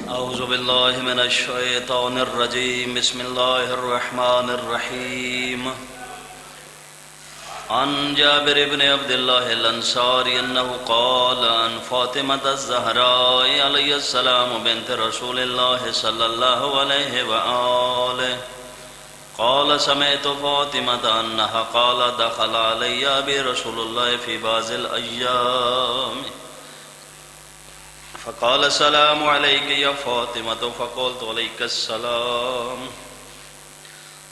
أعوذ بالله من الشيطان الرجيم. بسم الله الرحمن الرحيم. عن جابر بن عبد الله الأنصاري أنه قال عن فاطمة الزهراء عليه السلام بنت رسول الله صلى الله عليه وآله قال سمعت فاطمة أنها قال دخل علي أبي رسول الله في بعض الأيام فقال السلام عليك يا فاطمة فقلت عليك السلام.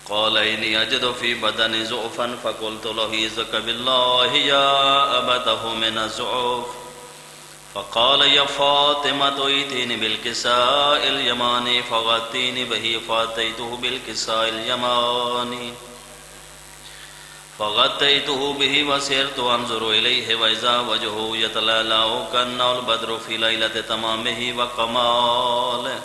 قال إني أجد في بدني ضعفا فقلت له إذك بالله يا أبته من الضعف. فقال يا فاطمة ائتيني بالكساء اليماني فغطيني به فأتيته بالكساء اليماني فغطيته به وسرت أنظر إليه وإذا وجهه يتلألأ كأنه البدر في ليلة تمامه وكماله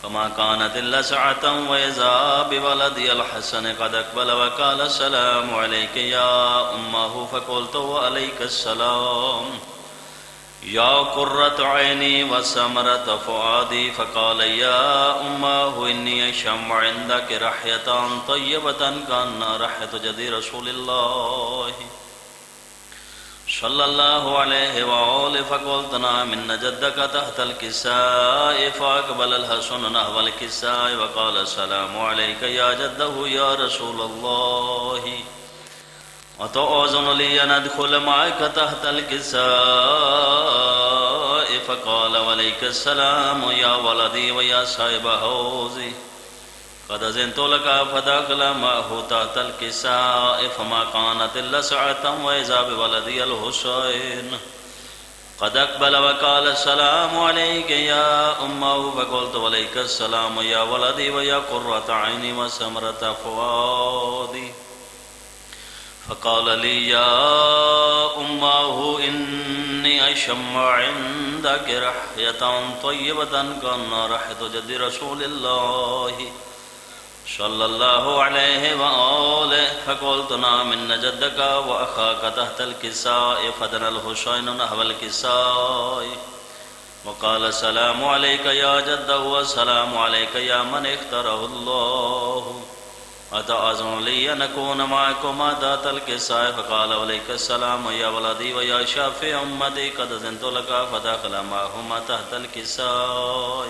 فما كانت إلا ساعة وإذا بولدي الحسن قد أقبل وقال السلام عليك يا أمه فقلت وعليك السلام يا قرة عيني وثمرة فؤادي. فقال يا أمه إني أشم عندك ريحة طيبة كأنها ريحة جدي رسول الله صلى الله عليه وآله. فقلت نعم إن جدك تحت الكساء. فأقبل الحسن نحو الكساء وقال السلام عليك يا جده يا رسول الله أتؤذن لي أن أدخل معك تحت الكساء؟ فقال وعليك السلام يا ولدي ويا صاحب حوزي قد أذنت لك. فدخل معه تحت الكساء فما كانت إلا ساعة وإذا بولدي الحسين قد أقبل وقال السلام عليك يا أمه. فقلت وعليك السلام يا ولدي ويا قرة عيني وثمرة فؤادي. فقال لي يا أمه إني أشم عندك ريحة طيبة كأنها ريحة جد رسول الله صلى الله عليه وآله. فقلت نعم إن جدك وأخاك تحت الكساء. فدنا الحسين نحو الكساء وقال السلام عليك يا جده والسلام عليك يا من اختاره الله أتأذن لي أن أكون معكما تحت الكساء؟ فقال عليك السلام يا ولدي ويا شافع أمتي قد أذنت لك. فدخل معهما تحت الكساء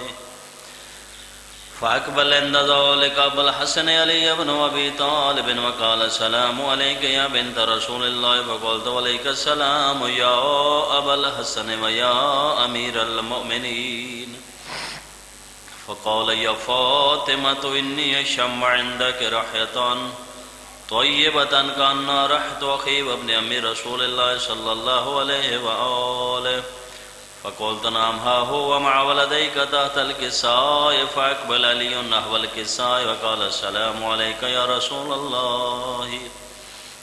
فأقبل عند ذلك أبو الحسن علي بن أبي طالب وقال السلام عليك يا بنت رسول الله. فقلت عليك السلام يا أبا الحسن ويا أمير المؤمنين. فقال يا فاطمة إني أشم عندك ريحة طيبة كأنها ريحة أخي وابن أمي رسول الله صلى الله عليه وآله. فقلت نعم ها هو مع ولديك تحت الكساء. فأقبل علي نحو الكساء وقال السلام عليك يا رسول الله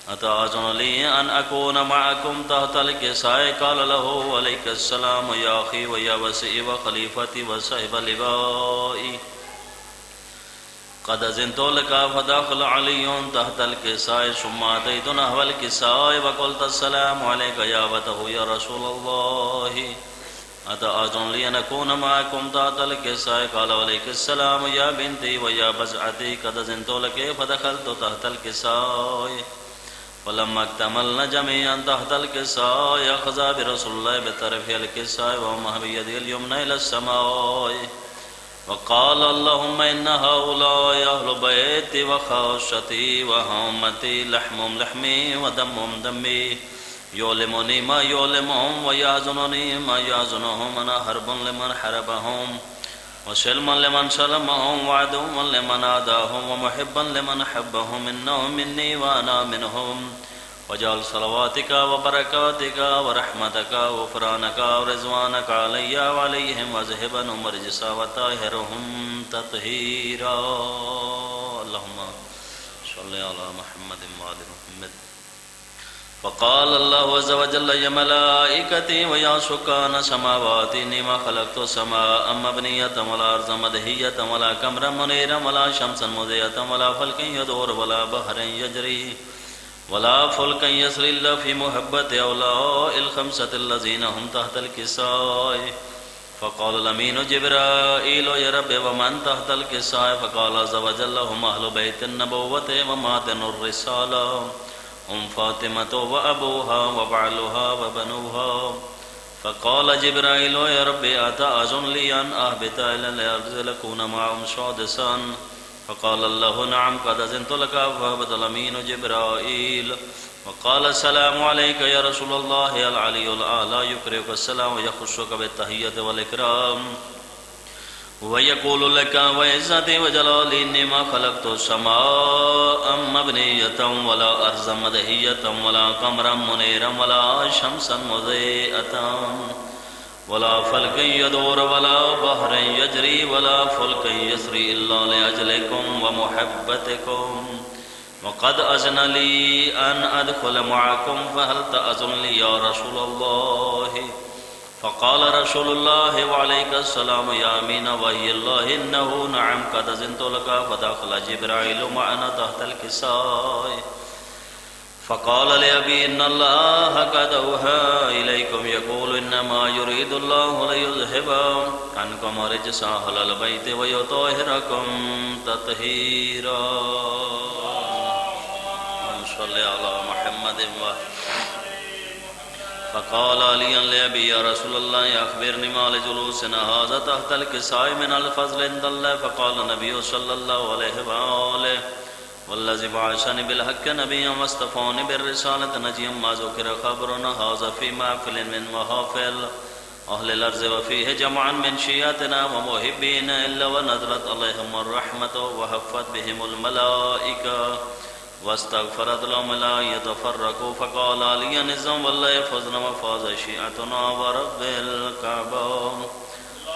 أتأذن لي أن أكون معكم تحت الكساء؟ قال له عليك السلام يا أخي ويا وسيء وخليفتي وصاحب لبائي قد أذنت لك. فدخل علي تحت الكساء ثم أتيت نحو الكساء وقلت السلام عليك يا أبته يا رسول الله أتأذن لي أن أكون معكم تحت الكساء؟ قال عليك السلام يا بنتي ويا بزعتي قد أذنت لك. فدخلت تحت الكساء فلما اكتملنا جميعا تحت الكساء أخذ برسول الله بطرف الكساء وهما بيده اليمنى إلى السماء وقال اللهم إن هؤلاء أهل بيتي وخاصتي وهمتي لحمهم لحمي ودمهم دمي يؤلمني ما يؤلمهم ويحزنني ما يحزنهم. أنا حرب لمن حربهم وسلما لمن سلمهم وعدوا لمن عاداهم ومحبا لمن حبهم. إنهم مني وأنا منهم. وجعل صلواتك وبركاتك ورحمتك وغفرانك ورضوانك علي وعليهم واذهب عنهم الرجس وطهرهم تطهيرا. اللهم صل على محمد وآل محمد. فقال الله عز وجل يا ملائكتي ويا سكان سماواتي إني ما خلقت السماء مبنية ولا أرض مدهية ولا قمرا منيرا ولا شمسا مضيئة ولا فلكا يدور ولا بحر يجري ولا فلكا يسري إلا في محبة أولاء الخمسة الذين هم تحت الكساء. فقال الأمين جبرائيل يا رب ومن تحت الكساء فقال عز وجل هم أهل بيت النبوة ومعدن الرسالة هم فاطمة وأبوها وبعلها وبنوها. فقال جبرائيل يا رب أتأذن لي أن أهبط إلى الأرض لأكون معهم سادسا؟ فقال الله نعم قد أذنت لك. فهبط الأمين جبرائيل وقال السلام عليك يا رسول الله العلي الأعلى يقرئك السلام ويخصك بالتحية والإكرام ويقول لك وعزتي وجلالي إني ما خلقت السماء مبنية ولا أرضا مدهية ولا قمرا منيرا ولا شمسا مضيئة ولا فلك يدور ولا بحر يجري ولا فلك يسري إلا لأجلكم ومحبتكم وقد أذن لي أن أدخل معكم فهل تأذن لي يا رسول الله؟ فقال رسول الله وعليك السلام يا أمين وحي الله إنه نعم قد أذنت لك. فدخل جبرائيل معنا تحت الكساء فقال لأبي إن الله قد أوحى إليكم يقول إنما يريد الله ليذهب عنكم رجس أهل البيت ويطهركم تطهيرا. صل على محمد فقال علي لأبي يا رسول الله أخبرني ما لجلوسنا هذا تحت الكساء من الفضل عند الله. فقال النبي صلى الله عليه وآله والذي بعثني بالحق نبيا واصطفاني بالرسالة نجيا ما ذكر خبرنا هذا في محفل من محافل أهل الأرض وفيه جمعا من شيعتنا ومحبين إلا ونزلت عليهم الرحمة وحفت بهم الملائكة واستغفرت لهم لا يتفرقوا. فقال علي نزم والله فزنا وفاز شيعتنا ورب الكعبة.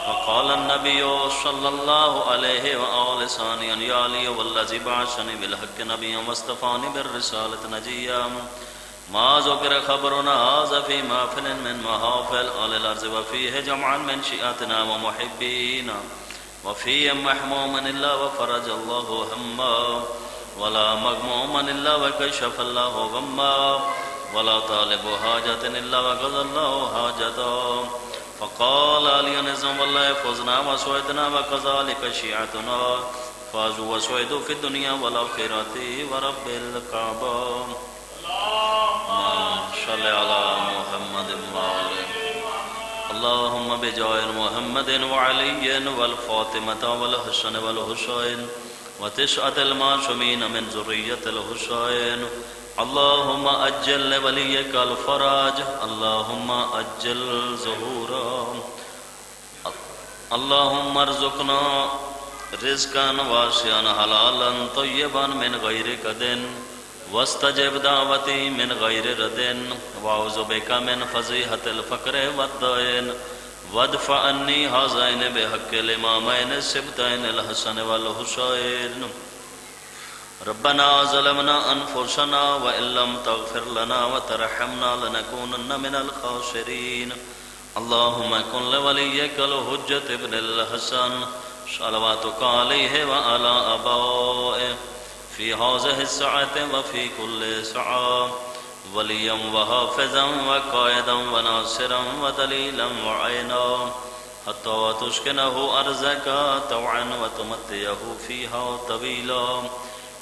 فقال النبي صلى الله عليه وآله ثانيا يا علي والذي بعثني بالحق نبيا واصطفاني بالرسالة نجيا ما ذكر خبرنا هذا في محفل من محافل أهل الأرض وفيه جمعا من شيعتنا ومحبين وفيه محموما إلا وفرج الله هما ولا مغموما إلا وكشف الله غما ولا طالب حاجة إلا وقضى الله حاجته. فقال علي نزم والله فزنا وسعدنا وكذلك شيعتنا فازوا وسعدوا في الدنيا والآخرة ورب الكعبة. صل على محمد وآله اللهم بجاه محمد وعلي والفاطمة والحسن والحسين وتسعة المعصومين من ذرية الحسين. اللهم أجل لوليك الفرج اللهم أجل ظهورا. اللهم ارزقنا رزقا واسعا حلالا طيبا من غير كد واستجب دعوتي من غير رد وأعوذ بك من فضيحة الفقر والدين وادفع عني هذين بحق الإمامين السبتين الحسن والحسين. ربنا ظلمنا أنفسنا وإن لم تغفر لنا وترحمنا لنكونن من الخاسرين. اللهم كن لوليك الحجة ابن الحسن صلواتك عليه وعلى آبائه في هذه الساعة وفي كل ساعة وليا وحافظا وقائدا وناصرا ودليلا وعينا حتى تسكنه أرزك طوعا وتمتيه فيها طويلا.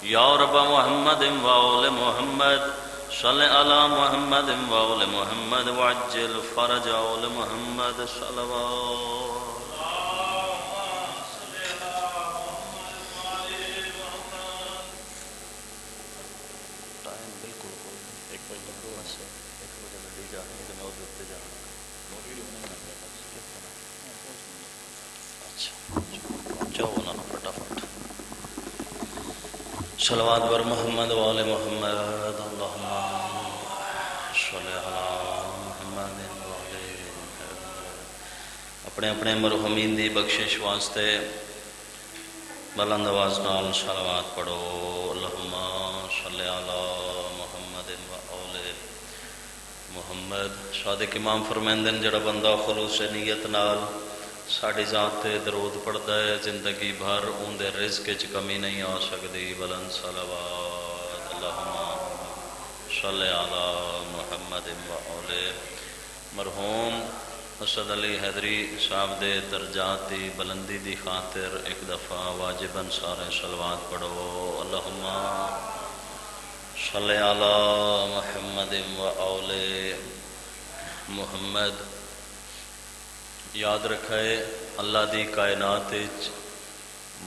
يا رب محمد وآل محمد صل على محمد وآل محمد وعجل فرج آل محمد صلوات. صلوات بر محمد وآل محمد اللہم صلی علی محمد وآل محمد. اپنے اپنے مرحومین دی بخشش واسطے بلند آواز نال صلوات پڑھو. اللہم صلی علی محمد وآل محمد. صادق امام فرمائندے ہیں جڑا بندہ خلوص نیت نال ساڑی ذات تے درود پڑھدا ہے زندگی بھر اون دے رزق وچ کمی نہیں آ سکدی. بلند صلوات. اللہم صلی علی محمد و آل. مرحوم اسد علی حیدری صاحب دے درجات دی بلندی دی خاطر ایک دفعہ واجباً سارے صلوات پڑھو۔ اللہم صلی علی محمد و آل محمد۔ یاد رکھے اللہ دی کائنات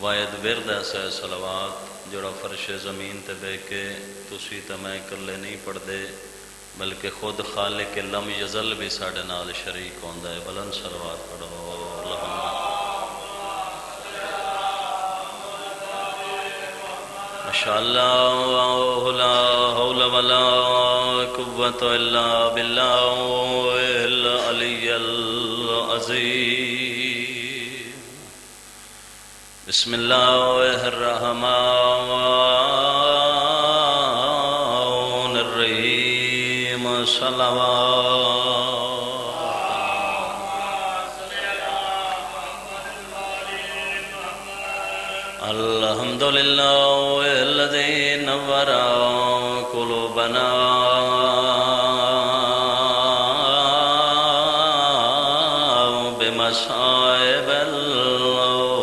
واحد ورد ایسا ہے صلوات جڑا فرش زمین تے بے کے تسی تے میں کلے نہیں پڑھ دے بلکہ خود خالق لم یزل بھی ساڑھے نال شریک ہوندہ ہے۔ بلند صلوات پڑھو۔ اللہم ماشاءاللہ لا حول ولا قوة الا باللہ العلی العظیم۔ بسم اللہ الرحمن الرحیم۔ الحمدللہ الذی نور قلوبنا بمصائب الحسین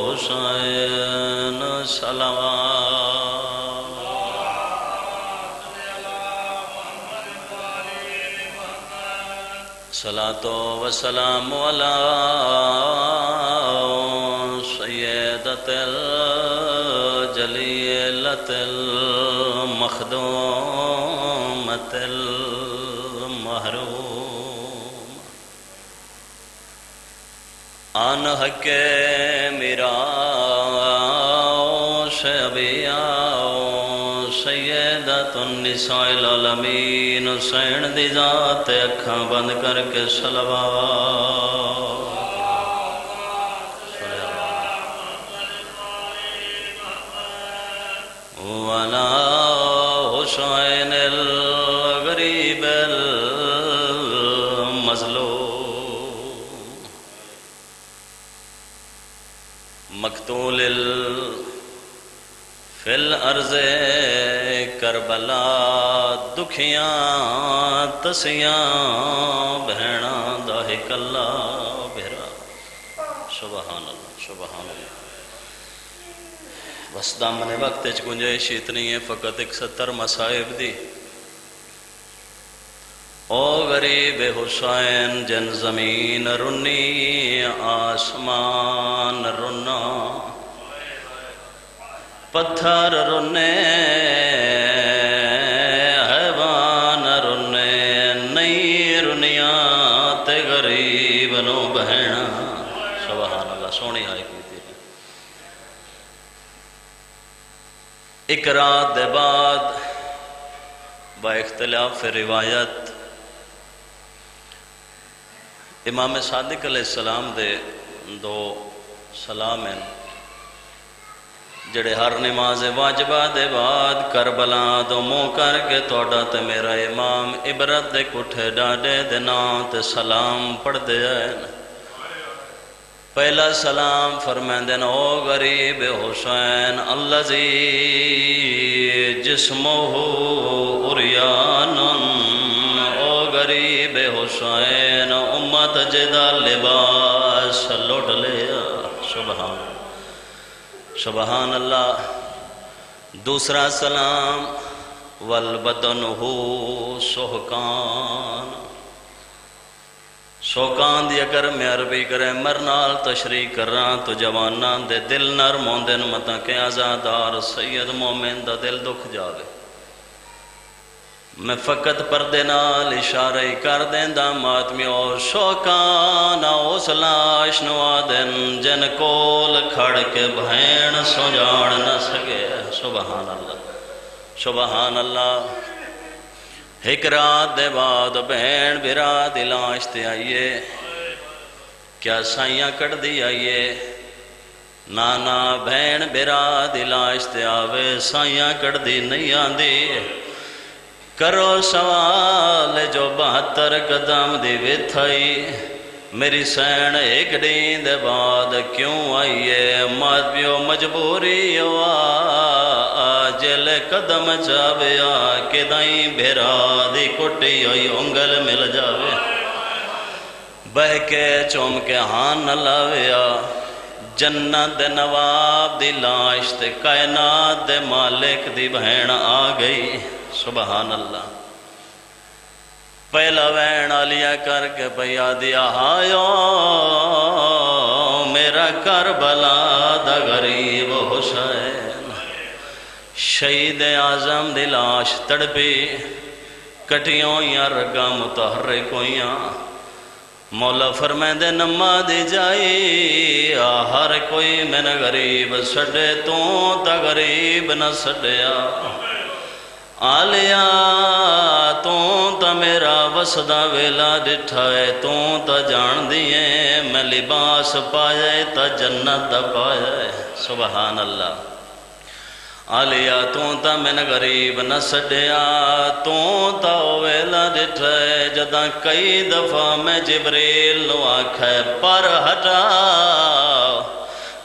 صلاۃ و سلام علی سیدۃ الجلیلۃ المخدومۃ المحروم آن حق میرا سیدۃ النساء العالمین حسین دی ذات اکھاں بند کر کے صلوات وعلی حسین الغریب المظلوم مقتول فی الارض کربلا دکھیاں تسیاں بہناں دا کلا بہرا۔ سبحان اللہ سبحان اللہ۔ بس دامن وقت گنجائش اتنی ہے فقط 71 مصائب دی۔ او غریب حسین جن زمین رنی آسمان رنا پتھر رنے حیوان رنے نہیں رنیاں تے غریب نو بہنا۔ سبحان اللہ سونی آئی کی تھی۔ ایک رات دے بعد با اختلاف روایت امام صادق علیہ السلام دے دو سلام ہیں جڑے ہر نماز واجبہ دے بعد کربلا دو منہ کر کے توڑا تے میرا امام عبرت دے کٹھے ڈاڈے دے نام تے سلام پڑھ دے آئے۔ پہلا سلام فرمائندے او غریب حسین الذی جسمہ عریان او غریب حسین امت جدا لباس لوٹ لیا۔ سبحان سبحان اللہ۔ دوسرا سلام والبدنہ سحکان سوکان دی اگر میں عربی کرے مرنال تشریح کر رہا تو جوانان دے دل نرم ہوندن متا کہ آزادار سید مومن دا دل دکھ جاوے۔ میں فقط پردے نال اشارہ کر دیں دا ماتمی اور شوکان اوس لاش نوادن جن کول کھڑ کے بہن سجاڑ نہ سکے۔ سبحان اللہ سبحان اللہ۔ ایک رات دے بعد بہن برات لاش تے آئیے کیا سائیاں کٹ دی آئیے نانا بہن برات لاش تے آوے سائیاں کٹ دی نہیں آندی کرو سوال جو 72 قدم دی وتھائی میری سین ایک دین دے بعد کیوں آئیے مات پیو مجبوری ہوا جل قدم چاویا کہ دائیں بھیرا دی کٹی ہوئی انگل مل جاوے بہ کے چوم کے ہاں نہ لاویا جنت دے نواب دی لاش تے کائنات دے مالک دی بہن آ گئی سبحان اللہ پہلا وین آلیا کر کے پیا دیا ہایو میرا کربلا دا غریب حسین شہید اعظم دی لاش تڑپی کٹیوں یا رگاں متحرک ہویاں مولا فرمائے نما دی جائی ہر کوئی میں نہ غریب سڈے تو تا غریب نہ سڈیا آلیا تو تا میرا وسدا ویلا ڈٹھا ہے تو تا جان دیئے میں لباس پائے تا جنت دا پائے سبحان اللہ آلیا تو تا میں غریب نہ سڈیا تو تا ویلا ڈٹھے جداں کئی دفعہ میں جبریل نو آکھے پر ہٹا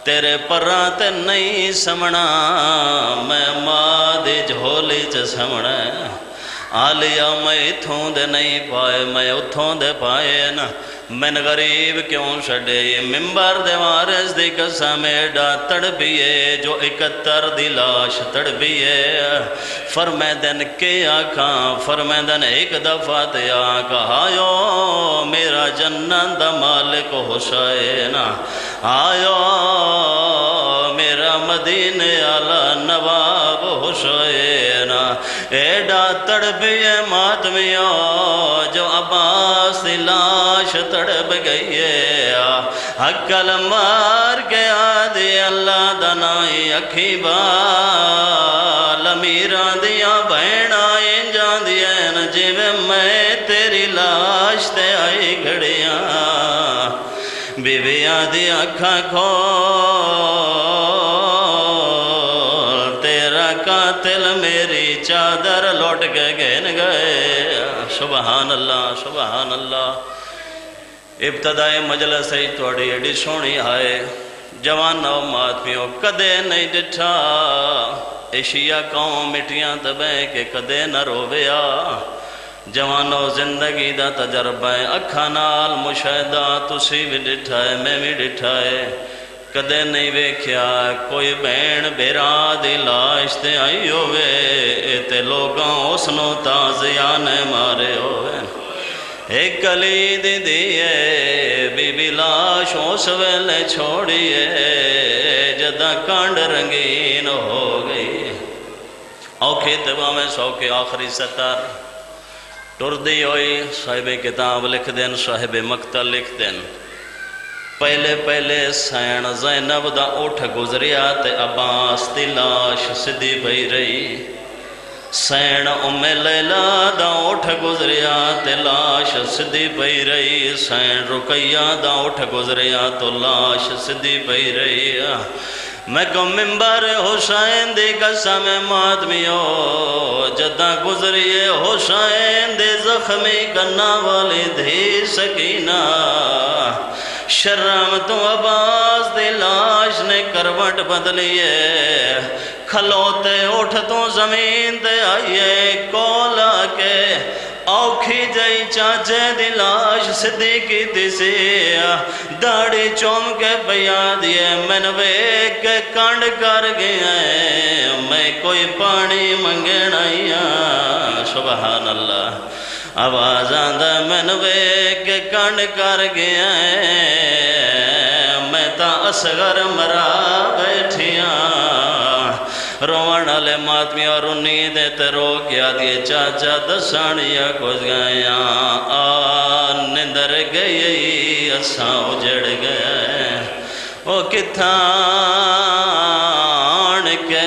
تیرے پراں تے نہیں سمنا میں ماں دی جھولی چ سمنا آلیا میں اتھوں دے نہیں پائے میں اتھوں دے پائے نا میں غریب کیوں چھڑے یہ ممبر دے وارث دی قسم ایڈا تڑپیے جو 71 دی لاش تڑپیے فرمیدن کے آکھاں فرمیدن ایک دفعہ تے آکھا آیو میرا جنت دا مالک حسین آیو میرا مدینے آلا نواب حسین ایڈا تڑپیے ماتمیوں جو عباس دی لاش تڑپ گئی ہے حقل مار کے آدھی اللہ دنائی اکھی بال امیران دیا بہن آئیں جان دیا جیوے میں تیری لاش تے آئی گھڑیاں بیویاں دی اکھاں کھول تیرا قاتل میری چادر لوٹ کے گھن گئے سبحان اللہ سبحان اللہ ابتدائی مجلس ہے توڑی ایڈی سونی آئے جوان نو ماتمیوں کدے نہیں ڈٹھا ایشیا قوم مٹیاں دبے کہ کدے نہ رویا جوانو زندگی دا تجربہ اکھا نال مشاہدہ تسی بھی ڈٹھا ہے میں بھی ڈٹھا ہے کدے نہیں ویکھیا کوئی بین بیرا دی لاش تے آئی ہوئے تے لوگاں اس نو تازیانے مارے ہوئے ایک کلی دی دیئے بی بی لاش اس ویلے چھوڑیے جدہ کانڈ رنگین ہو گئی اوکھے تباہ میں سوکے آخری ستر ٹردی ہوئی صاحب کتاب لکھ دین صاحب مقتل لکھ دین پہلے پہلے سین زینب دا اٹھ گزریا تے عباس دی لاش سدھی بھئی رہی سین ام لیلہ دا اٹھ گزریا تے لاش سدھی پئی رہی سین رقیہ دا اٹھ گزریا تو لاش سدھی پئی رہی میں کو ممبر حسین دی قسم ماتمیو جدہ گزریے حسین دے زخمی کرنا والی دھی سکینہ شرم تو عباس دی لاش نے کروٹ بدلیے کھلوتے اٹھ تو زمین تے آئیے کولا کے اوکھی جائی چاچے دی لاش صدیقی تیسی داڑی چوم کے بیا دیے میں نوے کے کانڈ کر گیا ہے میں کوئی پانی منگے نائیا سبحان اللہ آواز آندہ میں نوے کے کانڈ کر گیا ہے میں تا اصغر مرا بیٹھیاں روان علی ماتمی اور انہی دیتے رو کیا دیئے چاچا دسانیا کچھ گیا نندر گئی اساں اجڑ گئے وہ کتھان کے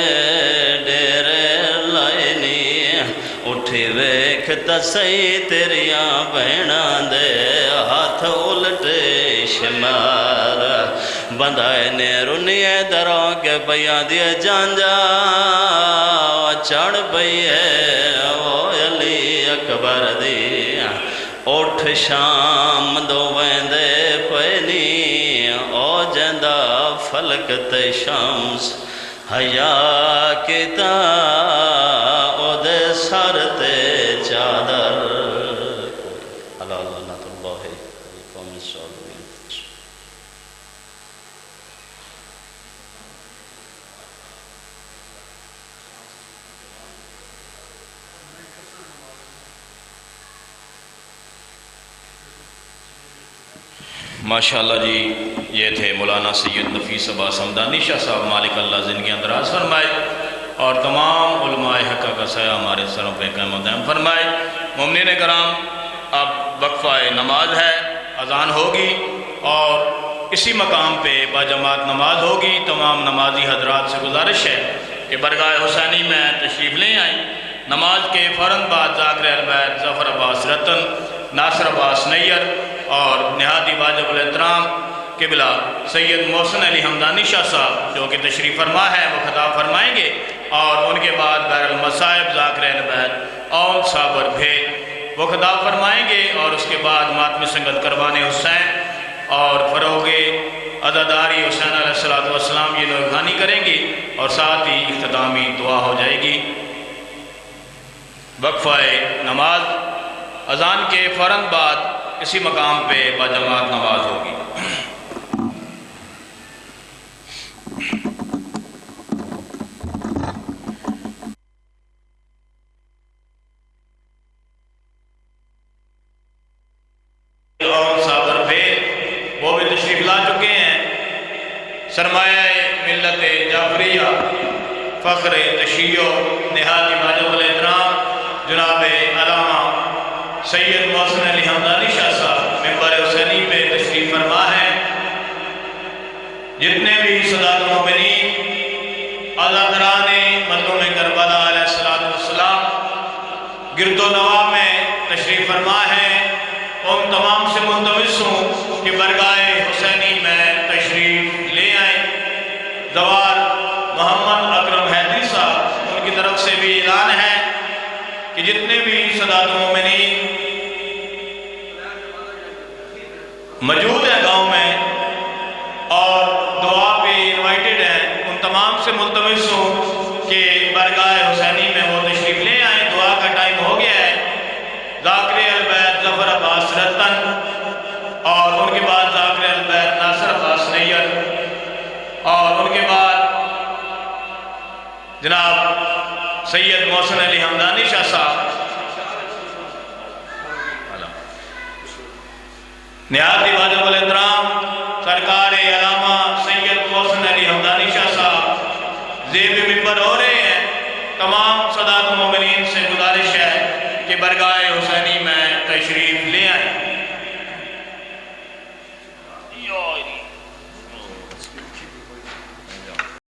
ڈیرے لائنی اٹھی ویکھ تسائی تیریاں بہناں دے ہاتھ الٹے شمار بندائے نے رنیے دروں کے بیا دیے جان جا چڑھ پئیے وہ علی اکبر دی اٹھ شام دو ویندے پینی او جندہ فلک تے شمس حیا کتا او دے سر تے چادر اللہ اللہ اللہ ماشاءاللہ جی، یہ تھے مولانا سید نفیس عباس حمدانی شاہ صاحب، مالک اللہ زندگی اندراز فرمائے اور تمام علماء حق کا سایہ ہمارے سروں پہ قائم و دائم فرمائے۔ مومنین کرام، اب وقفہ نماز ہے، اذان ہوگی اور اسی مقام پہ باجماعت نماز ہوگی۔ تمام نمازی حضرات سے گزارش ہے کہ برگاہ حسینی میں تشریف لے آئیں۔ نماز کے فوراً بعد ذاکر اہل بیت ظفر عباس رتن، ناصر عباس نیر اور نہادی واجب الاحترام قبلہ سید محسن علی حمدانی شاہ صاحب جو کہ تشریف فرما ہے وہ خطاب فرمائیں گے، اور ان کے بعد بہر المصائب ذاکر اہل بیت اول صابر بھید وہ خطاب فرمائیں گے، اور اس کے بعد ماتمی سنگت کروان حسین اور فروغ عزاداری حسین علیہ السلام یہ لوگ غانی کریں گے، اور ساتھ ہی اختتامی دعا ہو جائے گی۔ وقفہ نماز اذان کے فوراً بعد اسی مقام پہ باجماعت نماز ہوگی۔ اور صابر بھید وہ بھی تشریف لا چکے ہیں۔ سرمایہ ملت جعفریہ، فخر تشیع، نہادی واجب الاحترام جناب علامہ سید محسن علی حمدانی شاہ صاحب ممبر حسینی پہ تشریف فرما ہے۔ جتنے بھی سادات مومنین، عزاداران مظلوم کربلا علیہ السلام گرد و نواح میں تشریف فرما ہے، ان تمام سے ملتمس ہوں کہ برگاہ حسینی میں تشریف لے آئیں۔ زوال محمد اکرم حیدری صاحب ان کی طرف سے بھی اعلان ہے کہ جتنے بھی سادات مومنین موجود ہیں گاؤں میں اور دعا پہ انوائٹڈ ہیں، ان تمام سے ملتمس ہوں کہ برگاہ حسینی میں وہ تشریف لے آئیں۔ دعا کا ٹائم ہو گیا ہے۔ ذاکر اہل بیت ظفر عباس رتن اور ان کے بعد ذاکر اہل بیت ناصر عباس نیر اور ان کے بعد جناب سید محسن علی حمدانی شاہ صاحب، نہادی واجب الاحترام سرکار علامہ سید محسن علی حمدانی شاہ صاحب زیب ممبر ہو رہے ہیں۔ تمام سادات مومنین سے گزارش ہے کہ برگاہ حسینی میں تشریف لے آئیں۔